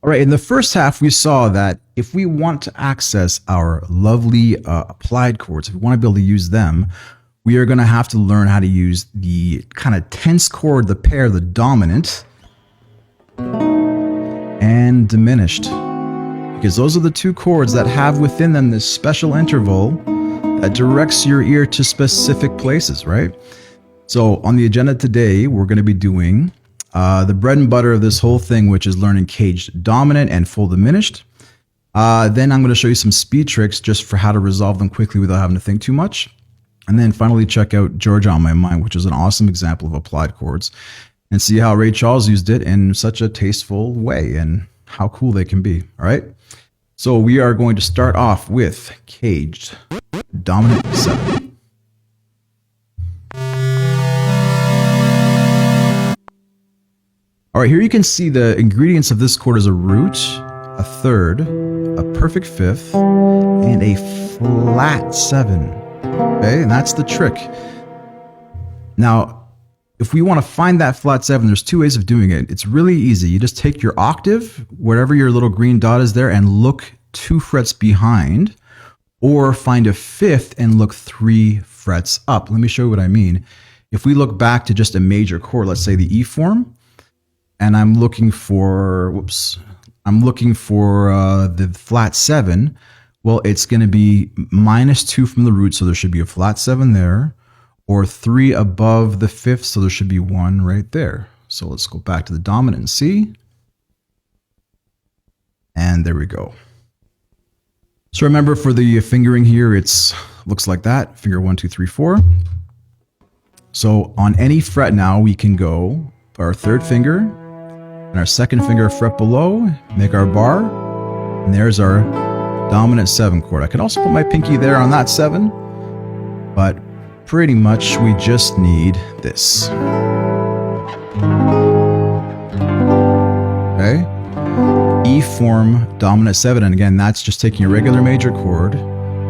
All right, in the first half, we saw that if we want to access our lovely applied chords, if we want to be able to use them, we are going to have to learn how to use the kind of tense chord, the pair, the dominant and diminished. Because those are the two chords that have within them this special interval that directs your ear to specific places, right? So on the agenda today, we're going to be doing the bread and butter of this whole thing, which is learning caged dominant and full diminished. Then I'm going to show you some speed tricks just for how to resolve them quickly without having to think too much. And then finally check out Georgia on My Mind, which is an awesome example of applied chords, and see how Ray Charles used it in such a tasteful way and how cool they can be. All right. So we are going to start off with caged dominant 7. All right, here you can see the ingredients of this chord is a root, a third, a perfect fifth, and a flat 7. Okay, and that's the trick. Now, if we want to find that flat 7, there's two ways of doing it. It's really easy. You just take your octave, wherever your little green dot is there, and look 2 frets behind, or find a fifth and look 3 frets up. Let me show you what I mean. If we look back to just a major chord, let's say the E form, and I'm looking for, the flat 7, well, it's going to be -2 from the root, so there should be a flat 7 there, or 3 above the fifth, so there should be 1 right there. So let's go back to the dominant C, and there we go. So remember, for the fingering here, looks like that, finger 1, 2, 3, 4. So on any fret now, we can go our third finger, and our second finger a fret below, make our bar, and there's our dominant 7 chord. I could also put my pinky there on that 7, but pretty much we just need this. Okay? E form, dominant 7, and again, that's just taking a regular major chord.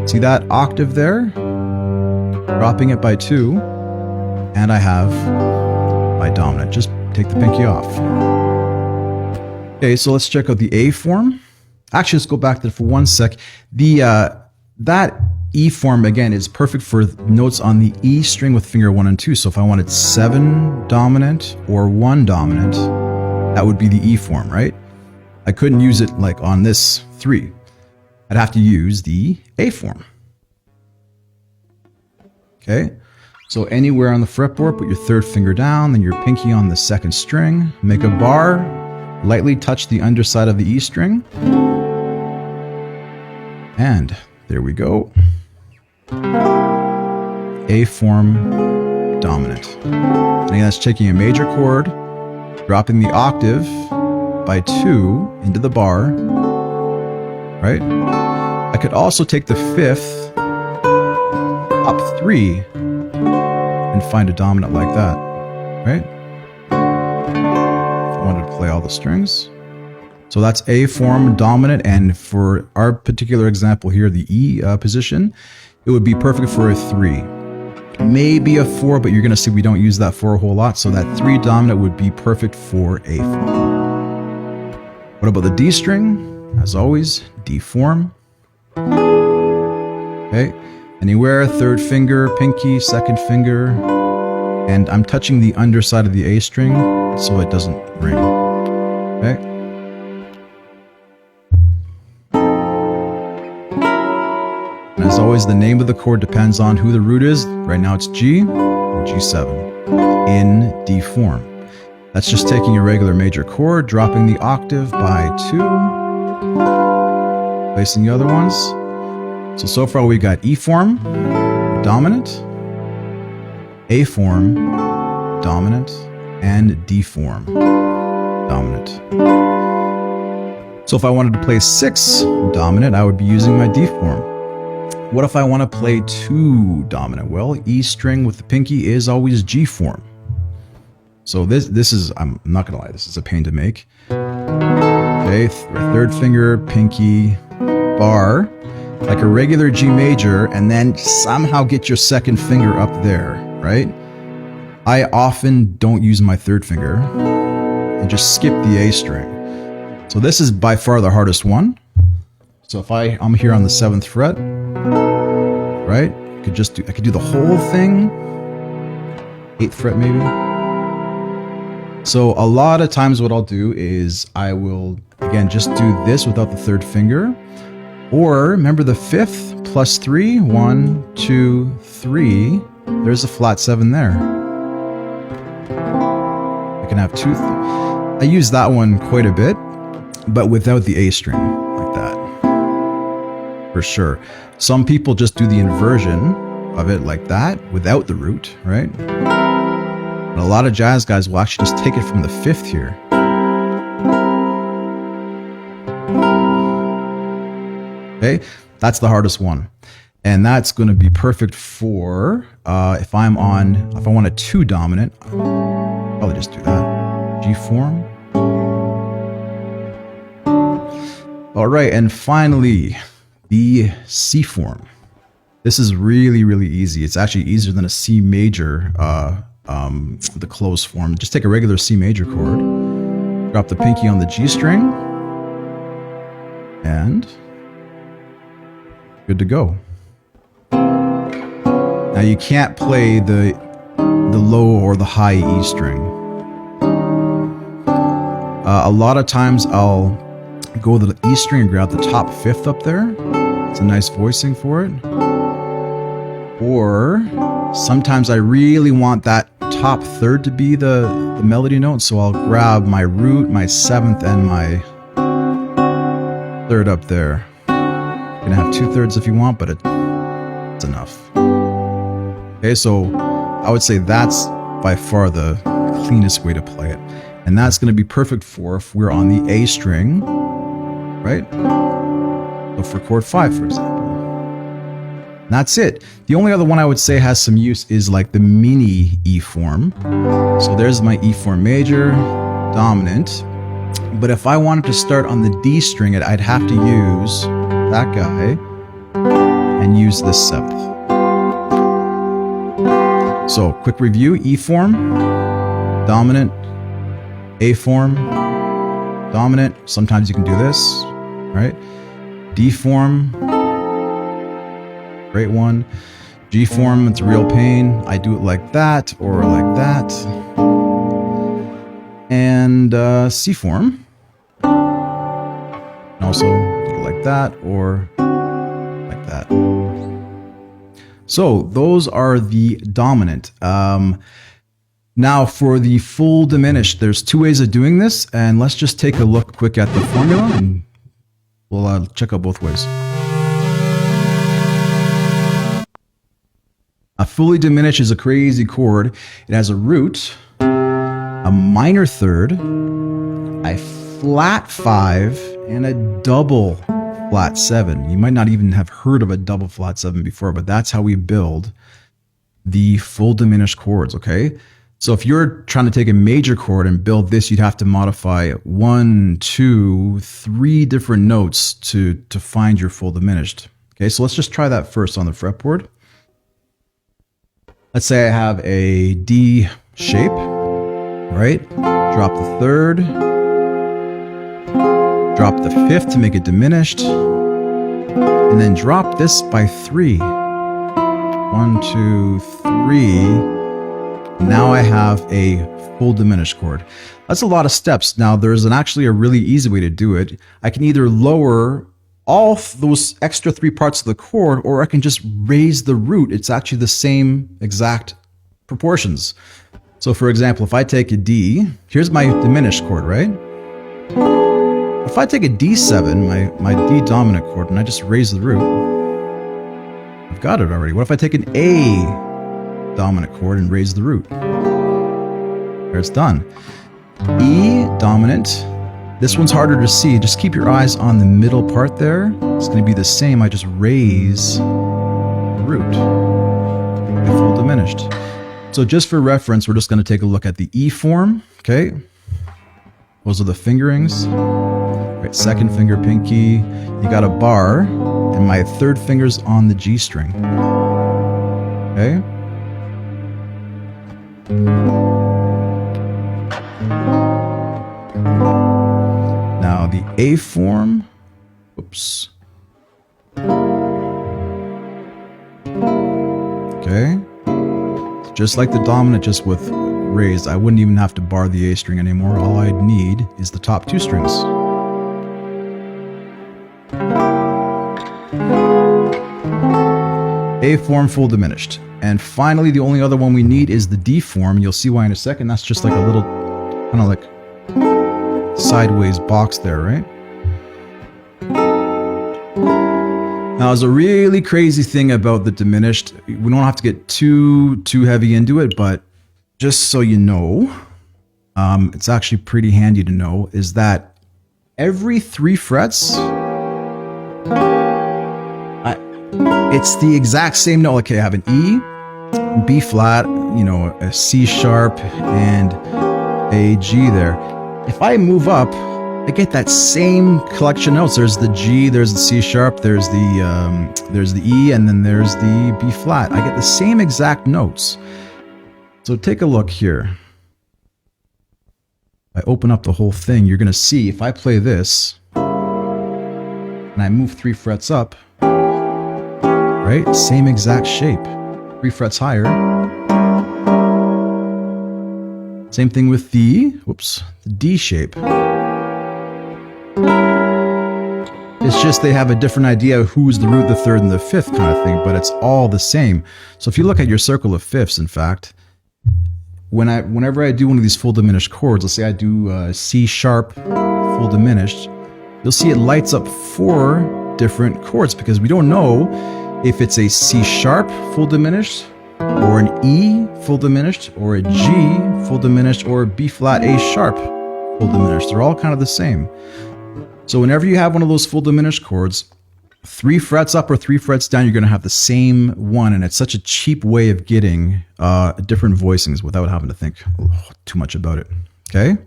See that octave there? Dropping it by 2, and I have my dominant. Just take the pinky off. Okay, so let's check out the A form. Actually, let's go back there for 1 sec. That E form, again, is perfect for notes on the E string with finger 1 and 2. So if I wanted 7 dominant or 1 dominant, that would be the E form, right? I couldn't use it like on this 3. I'd have to use the A form. Okay, so anywhere on the fretboard, put your third finger down, then your pinky on the second string, make a bar, lightly touch the underside of the E string, and there we go. A form dominant. And again, that's taking a major chord, dropping the octave by 2 into the bar, right? I could also take the fifth up 3 and find a dominant like that, right? If I wanted to play all the strings. So that's A form dominant, and for our particular example here, the E position, it would be perfect for a 3. Maybe a 4, but you're going to see we don't use that 4 a whole lot, so that 3 dominant would be perfect for A form. What about the D string? As always, D form. Okay, anywhere, third finger, pinky, second finger, and I'm touching the underside of the A string so it doesn't ring. Okay. And as always, the name of the chord depends on who the root is. Right now it's G, and G7, in D form. That's just taking a regular major chord, dropping the octave by 2, placing the other ones. So far we got E form, dominant, A form, dominant, and D form, dominant. So if I wanted to play 6 dominant, I would be using my D form. What if I want to play 2 dominant? Well, E string with the pinky is always G form. So this is, I'm not going to lie, this is a pain to make. Okay, third finger, pinky, bar, like a regular G major, and then somehow get your second finger up there, right? I often don't use my third finger and just skip the A string. So this is by far the hardest one. So if I'm here on the 7th fret, right? I could do the whole thing. 8th fret maybe. So a lot of times what I'll do is I will, again, just do this without the 3rd finger. Or remember the 5th plus 3, 1, 2, 3. There's a flat 7 there. I can have 2. I use that one quite a bit, but without the A string, like that. For sure. Some people just do the inversion of it like that, without the root, right? But a lot of jazz guys will actually just take it from the 5th here. Okay, that's the hardest one. And that's going to be perfect for if I want a 2 dominant, I'll probably just do that. G form. All right, and finally, the C form. This is really, really easy. It's actually easier than a C major, the closed form. Just take a regular C major chord, drop the pinky on the G string, and good to go. Now you can't play the low or the high E string. A lot of times I'll go to the E string and grab the top 5th up there. It's a nice voicing for it. Or sometimes I really want that top 3rd to be the melody note, so I'll grab my root, my 7th, and my 3rd up there. You can have 2/3 if you want, but it's enough. Okay, so I would say that's by far the cleanest way to play it. And that's going to be perfect for if we're on the A string, right? So for chord 5, for example. And that's it. The only other one I would say has some use is like the mini E form. So there's my E form major, dominant. But if I wanted to start on the D string, I'd have to use that guy and use this 7th. So quick review: E form, dominant, A form, dominant. Sometimes you can do this, right? D form, great one. G form, it's a real pain. I do it like that or like that. And C form, and also do it like that or like that. So those are the dominant. Now for the full diminished, there's 2 ways of doing this, and let's just take a look quick at the formula and we'll check out both ways. A fully diminished is a crazy chord. It has a root, a minor 3rd, a flat 5, and a double flat 7. You might not even have heard of a double flat 7 before, but that's how we build the full diminished chords, okay? So if you're trying to take a major chord and build this, you'd have to modify 1, 2, 3 different notes to find your full diminished. Okay, so let's just try that first on the fretboard. Let's say I have a D shape, right? Drop the 3rd, drop the 5th to make it diminished, and then drop this by 3. 1, 2, 3. Now I have a full diminished chord. That's a lot of steps. Now there's actually a really easy way to do it. I can either lower all those extra 3 parts of the chord, or I can just raise the root. It's actually the same exact proportions. So for example, if I take a D, here's my diminished chord, right? If I take a D7, my D dominant chord, and I just raise the root, I've got it already. What if I take an A dominant chord and raise the root? There, it's done. E dominant. This one's harder to see. Just keep your eyes on the middle part there. It's going to be the same. I just raise the root. Full diminished. So just for reference, we're just going to take a look at the E form. Okay. Those are the fingerings. Right, 2nd finger, pinky. You got a bar, and my 3rd finger's on the G string. Okay. Now the A form. Oops. Okay. Just like the dominant, just with raised, I wouldn't even have to bar the A string anymore. All I'd need is the top two strings. A form, full diminished. And finally, the only other one we need is the D form. You'll see why in a second. That's just like a little, kind of like sideways box there, right? Now, there's a really crazy thing about the diminished. We don't have to get too heavy into it, but just so you know, it's actually pretty handy to know, is that every 3 frets, it's the exact same note. Okay, I have an E, B flat, you know, a C sharp, and a G there. If I move up, I get that same collection of notes. There's the G, there's the C sharp, there's the E, and then there's the B flat. I get the same exact notes. So take a look here. I open up the whole thing, you're going to see if I play this and I move 3 frets up, right? Same exact shape. 3 frets higher. Same thing with the D shape. It's just they have a different idea of who's the root, the third, and the fifth kind of thing, but it's all the same. So if you look at your circle of fifths, in fact, whenever I do one of these full diminished chords, let's say I do C sharp full diminished, you'll see it lights up 4 different chords because we don't know if it's a C sharp full diminished, or an E full diminished, or a G full diminished, or a B flat A sharp full diminished. They're all kind of the same. So whenever you have one of those full diminished chords, 3 frets up or 3 frets down, you're going to have the same one, and it's such a cheap way of getting different voicings without having to think too much about it. Okay?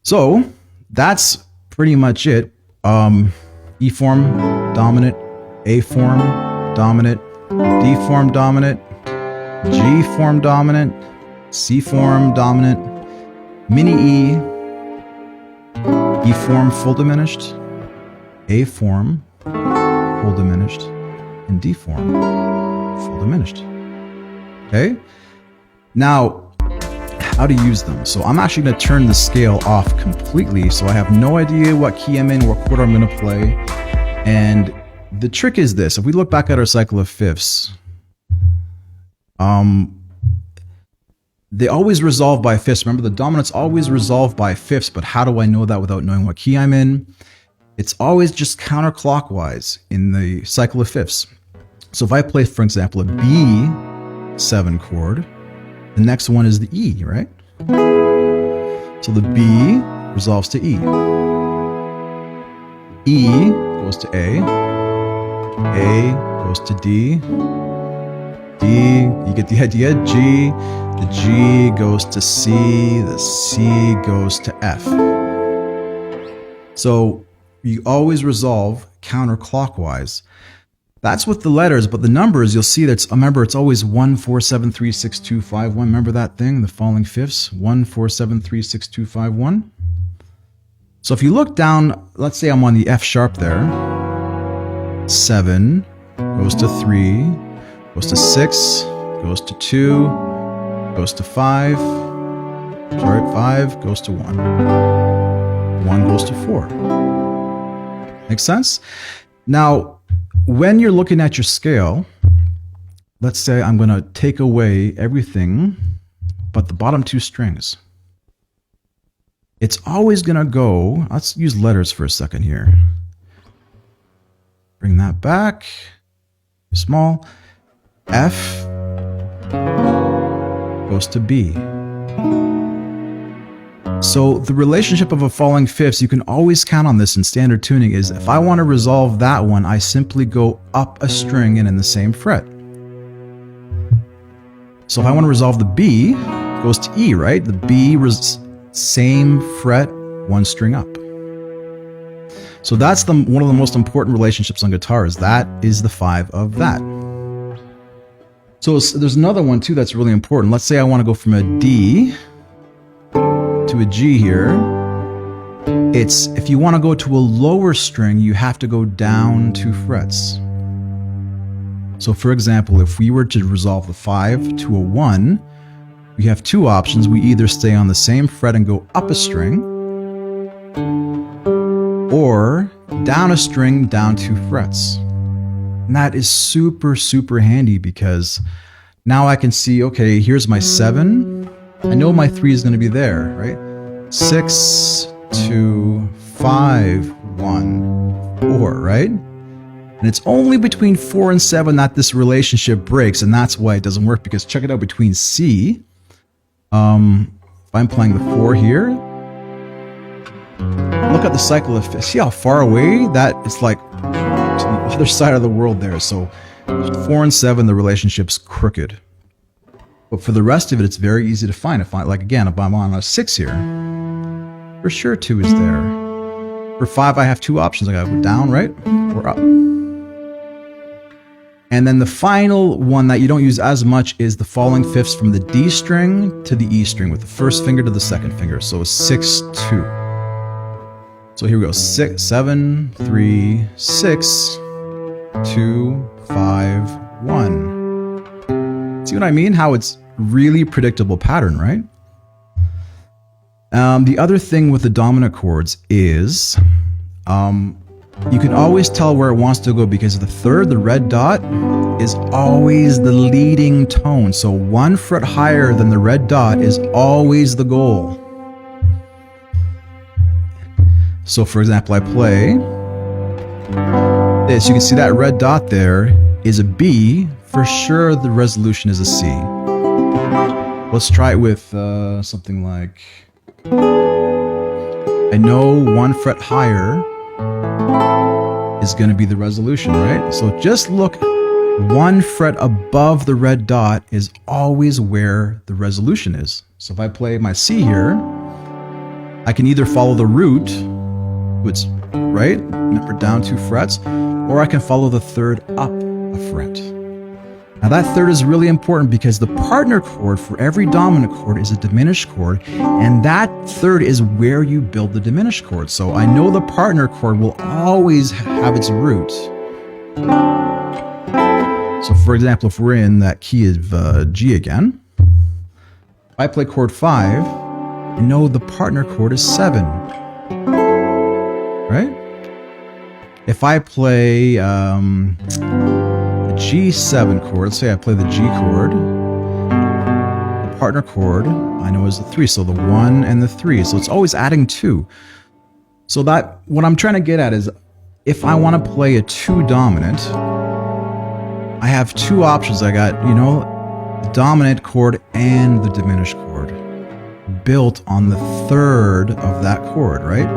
So that's pretty much it. E form, dominant, A form, dominant, D form, dominant, G form, dominant, C form, dominant, mini E, E form, full diminished, A form, full diminished, and D form, full diminished. Okay? Now, how to use them. So I'm actually going to turn the scale off completely, so I have no idea what key I'm in, what chord I'm going to play. And the trick is this. If we look back at our cycle of fifths, they always resolve by fifths. Remember, the dominants always resolve by fifths, but how do I know that without knowing what key I'm in? It's always just counterclockwise in the cycle of fifths. So if I play, for example, a B7 chord, the next one is the E, right? So the B resolves to E. E goes to A goes to D, you get the idea, G, the G goes to C, the C goes to F. So you always resolve counterclockwise. That's with the letters, but the numbers, you'll see that's, remember, it's always 1, 4, 7, 3, 6, 2, 5, 1. Remember that thing, the falling fifths? 1, 4, 7, 3, 6, 2, 5, 1. So if you look down, let's say I'm on the F sharp there. 7 goes to 3, goes to 6, goes to 2, goes to 5. Sorry, 5 goes to 1. 1 goes to 4. Make sense? Now, when you're looking at your scale, let's say I'm going to take away everything but the bottom 2 strings. It's always going to go, let's use letters for a second here. Bring that back, small. F goes to B. So the relationship of a falling fifths, you can always count on this in standard tuning, is if I want to resolve that one, I simply go up a string and in the same fret. So if I want to resolve the B, it goes to E, right? The B, same fret, 1 string up. So that's one of the most important relationships on guitars. That is the 5 of that. So there's another one too that's really important. Let's say I want to go from a D to a G here. It's, if you want to go to a lower string, you have to go down 2 frets. So for example, if we were to resolve the 5 to a 1, we have 2 options. We either stay on the same fret and go up a string, or down a string, down 2 frets. And that is super, super handy because now I can see, okay, here's my 7. I know my 3 is going to be there, right? 6, 2, 5, 1, 4, right? And it's only between 4 and 7 that this relationship breaks, and that's why it doesn't work, because check it out, between C, if I'm playing the 4 here, look at the cycle of 5. See how far away that is, like to the other side of the world there. So 4 and 7, the relationship's crooked. But for the rest of it, it's very easy to find. Like again, if I'm on a 6 here, for sure 2 is there. For 5, I have 2 options. I gotta go down, right, or up. And then the final one that you don't use as much is the falling fifths from the D string to the E string with the first finger to the second finger. So 6, 2. So here we go. 6, 7, 3, 6, 2, 5, 1. See what I mean? How it's really predictable pattern, right? The other thing with the dominant chords is you can always tell where it wants to go because the third, the red dot, is always the leading tone. So 1 fret higher than the red dot is always the goal. So for example, I play this. You can see that red dot there is a B. For sure, the resolution is a C. Let's try it with something like, I know 1 fret higher is going to be the resolution, right? So just look, 1 fret above the red dot is always where the resolution is. So if I play my C here, I can either follow the root, which, right, remember down 2 frets, or I can follow the third up a fret. Now that third is really important because the partner chord for every dominant chord is a diminished chord, and that third is where you build the diminished chord. So I know the partner chord will always have its root. So for example, if we're in that key of G again, if I play chord 5, I know the partner chord is 7, right? If I play G7 chord, let's say I play the G chord, the partner chord I know is the 3, so the 1 and the 3, so it's always adding 2. So that, what I'm trying to get at is, if I want to play a 2 dominant, I have 2 options. I got, you know, the dominant chord and the diminished chord built on the third of that chord, right?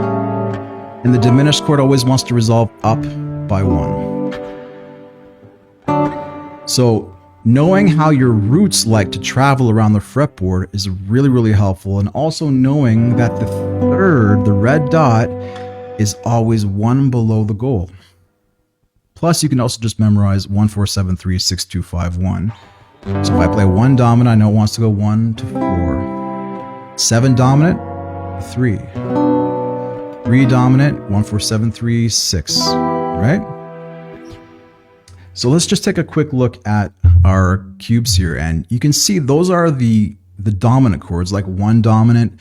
And the diminished chord always wants to resolve up by 1. So knowing how your roots like to travel around the fretboard is really, really helpful. And also knowing that the third, the red dot, is always 1 below the goal. Plus, you can also just memorize 1, 4, 7, 3, 6, 2, 5, 1. So if I play 1 dominant, I know it wants to go 1 to 4. 7 dominant, 3. 3 dominant, 1, 4, 7, 3, 6, right? So let's just take a quick look at our cubes here, and you can see those are the dominant chords, like 1 dominant,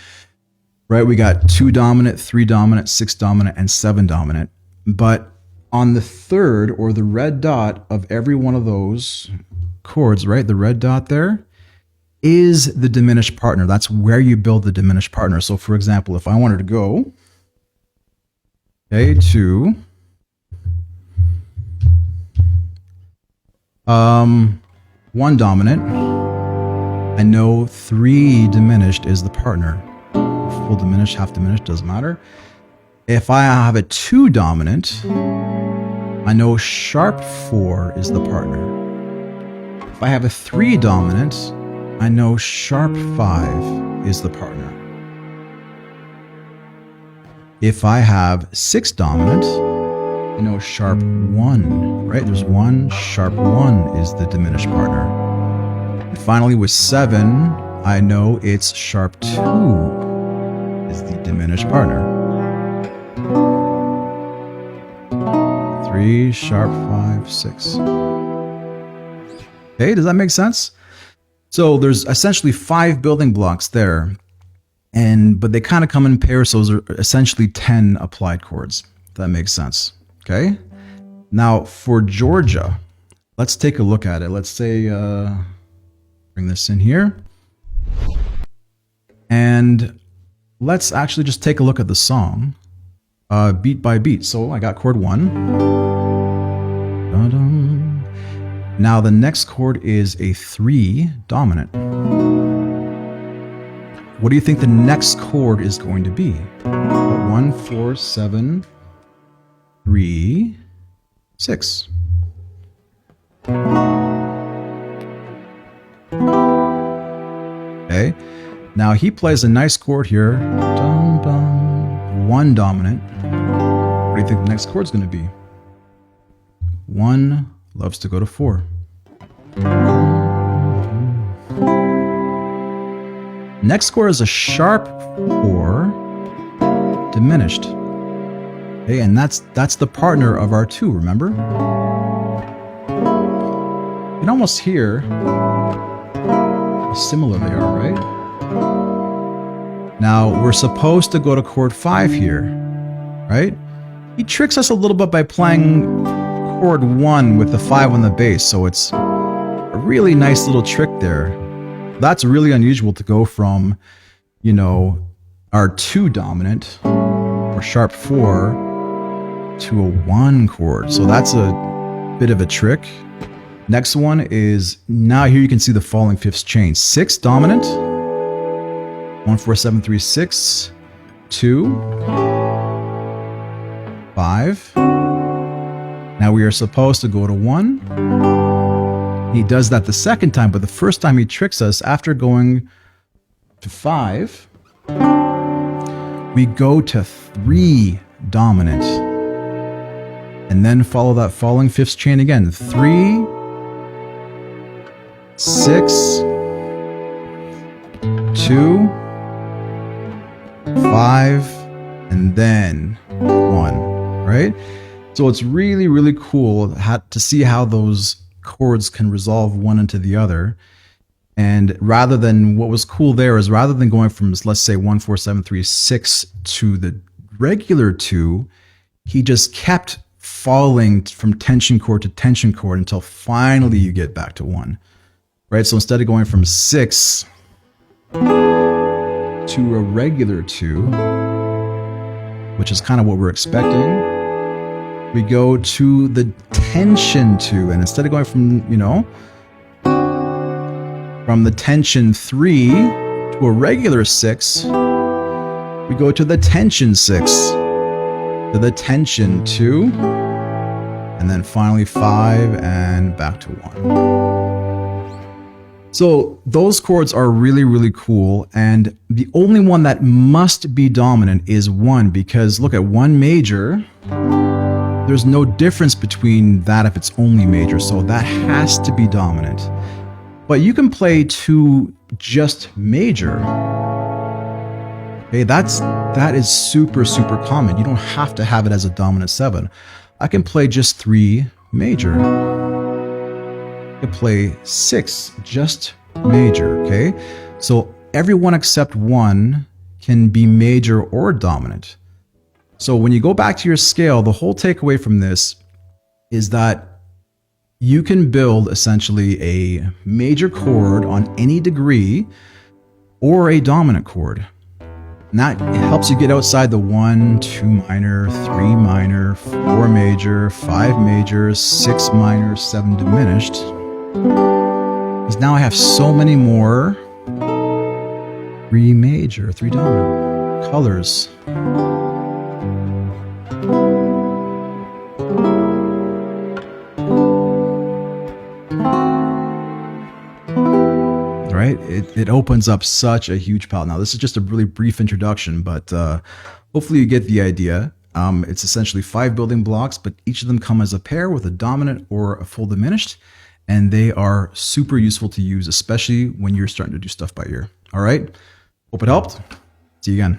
right? We got 2 dominant, 3 dominant, 6 dominant, and 7 dominant. But on the third, or the red dot of every one of those chords, right? The red dot there is the diminished partner. That's where you build the diminished partner. So for example, if I wanted to go, okay, to 1 dominant, I know 3 diminished is the partner. Full diminished, half diminished, doesn't matter. If I have a 2 dominant, I know sharp 4 is the partner. If I have a 3 dominant, I know sharp 5 is the partner. If I have 6 dominant, I know sharp 1, right? There's 1, sharp 1 is the diminished partner. And finally with 7, I know it's sharp 2 is the diminished partner. 3, sharp 5, 6. Okay, does that make sense? So there's essentially 5 building blocks there, but they kind of come in pairs, so those are essentially 10 applied chords. If that makes sense. Okay. Now for Georgia, let's take a look at it. Let's say, bring this in here. And let's actually just take a look at the song, beat by beat. So I got chord 1. Dun-dun. Now the next chord is a 3 dominant. What do you think the next chord is going to be? 1, 4, 7, 3, 6. Okay. Now he plays a nice chord here. Dum, bum. 1 dominant. What do you think the next chord's going to be? 1 loves to go to 4. Next chord is a sharp 4 diminished. Okay, and that's the partner of our 2, remember? You can almost hear how similar they are, right? Now, we're supposed to go to chord 5 here, right? He tricks us a little bit by playing chord 1 with the 5 on the bass, so it's a really nice little trick there. That's really unusual to go from, you know, our 2 dominant, or sharp 4, to a 1 chord. So that's a bit of a trick. Next one is, now here you can see the falling fifths chain. 6 dominant, 1, 4, 7, 3, 6, 2, 5. Now we are supposed to go to 1. He does that the second time, but the first time he tricks us. After going to 5, we go to 3 dominant, and then follow that falling fifths chain again. 3, 6, 2, 5, and then 1, right? So it's really, really cool to see how those chords can resolve one into the other. And rather than, what was cool there is, rather than going from, let's say, 1, 4, 7, 3, 6 to the regular 2, he just kept falling from tension chord to tension chord until finally you get back to 1, right? So instead of going from 6 to a regular 2, which is kind of what we're expecting, we go to the tension 2, and instead of going from, you know, from the tension 3 to a regular 6, we go to the tension 6, to the tension 2, and then finally 5, and back to 1. So those chords are really, really cool, and the only one that must be dominant is 1, because look at 1 major, there's no difference between that if it's only major, so that has to be dominant. But you can play 2 just major. Okay, that is super, super common. You don't have to have it as a dominant 7. I can play just 3 major. I can play 6 just major, okay? So everyone except 1 can be major or dominant. So when you go back to your scale, the whole takeaway from this is that you can build essentially a major chord on any degree or a dominant chord. And that helps you get outside the 1, 2 minor, 3 minor, 4 major, 5 major, 6 minor, 7 diminished. Because now I have so many more 3 major, 3 dominant colors. Right? It opens up such a huge palette. Now, this is just a really brief introduction, but hopefully you get the idea. It's essentially 5 building blocks, but each of them come as a pair with a dominant or a full diminished, and they are super useful to use, especially when you're starting to do stuff by ear. All right? Hope it helped. See you again.